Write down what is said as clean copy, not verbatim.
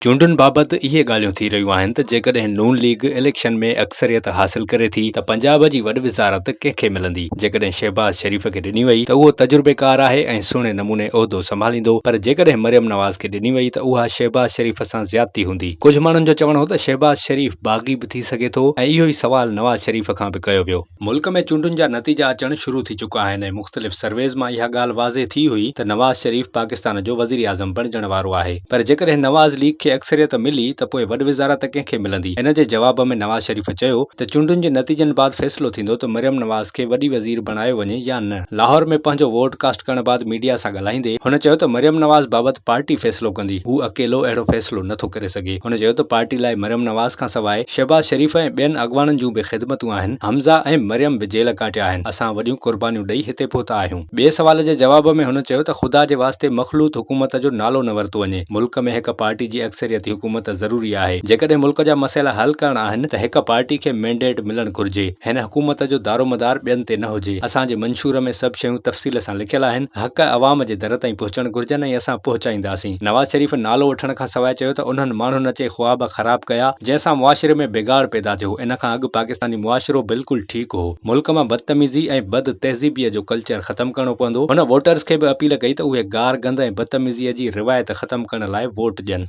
चूंडुनि बाबति इहे ॻाल्हियूं थी रहियूं आहिनि त जेकॾहिं नून लीग इलेक्शन में अक्सरियत हासिल करे थी त पंजाब जी वॾी विज़ारत कंहिंखे मिलंदी। जेकॾहिं शहबाज़ शरीफ़ खे ॾिनी वई त उहो तजुर्बेकार आहे ऐं सुहिणे नमूने उहिदो संभालींदो, पर जेकॾहिं मरियम नवाज़ खे ॾिनी वई त उहा शहबाज़ शरीफ़ सां ज़्यादती हूंदी। कुझु माण्हुनि जो चवणु हो त शहबाज़ शरीफ़ बाग़ी बि थी सघे थो ऐं इहो ई सवाल नवाज़ शरीफ़ खां बि कयो वियो। मुल्क में चूंडुनि जा नतीजा अचणु शुरू थी चुका आहिनि ऐं मुख़्तलिफ़ सर्वेज़ मां इहा ॻाल्हि वाज़े थी हुई त नवाज़ शरीफ़ पाकिस्तान जो वज़ीर आज़म बणजण वारो आहे। पर जेकॾहिं नवाज़ लीग खे अक्सरियत मिली त पोइ वॾी विज़ारत कंहिंखे मिलंदी। इन जे जवाब में नवाज़ शरीफ़ चयो त चूंडुनि जे नतीजनि बाबति फ़ैसिलो थींदो त मरियम नवाज़ खे वॾी वज़ीर बणायो वञे या न। लाहौर में पंहिंजो वोट कास्ट करण बाबति मीडिया सां ॻाल्हाईंदे हुन चयो त मरियम नवाज़ बाबति पार्टी फ़ैसिलो कंदी, हू अकेलो अहिड़ो फ़ैसिलो नथो करे सघे। हुन चयो त पार्टी लाइ मरियम नवाज़ खां सवाइ शहबाज़ शरीफ़ ऐं ॿियनि अॻवाननि जूं बि ख़िदमतूं आहिनि। हमज़ा ऐं मरियम बि जेल काटिया आहिनि। असां वॾियूं क़ुर्बानियूं ॾेई हिते पहुता आहियूं। ॿिए सवाल जे जवाब में हुन चयो त ख़ुदा जे वास्ते मख़लूत हुकूमत जो नालो न वरितो वञे। मुल्क में हिक पार्टी जी अक्सरियती हुकूमत ज़रूरी आहे। जेकॾहिं मुल्क जा मसइला हल करणा आहिनि त हिक पार्टी खे मैंडेट मिलणु घुर्जे। हिन हुकूमत जो दारोमदार ॿियनि ते न हुजे। असांजे मंशूर में सभु शयूं तफ़सील सां लिखियल आहिनि। हक़ अवाम जे दर ताईं पहुचणु घुर्जनि ऐं असां पहुचाईंदासीं। नवाज़ शरीफ़ नालो वठण खां सवाइ चयो त उन्हनि माण्हुनि अचे ख्वाब ख़राब कया जंहिंसां मुआशिरे में बिगाड़ पैदा थियो। इन खां अॻु पाकिस्तानी मुआशिरो बिल्कुलु ठीकु हो। मुल्क मां बदतमीज़ी ऐं बद तहज़ीबीअ जो कल्चर ख़तमु करणो पवंदो। हुन वोटर्स खे बि अपील कई त उहे गार गंद ऐं बदतमीज़ीअ जी रिवायत ख़तमु करण लाइ वोट ॾियनि।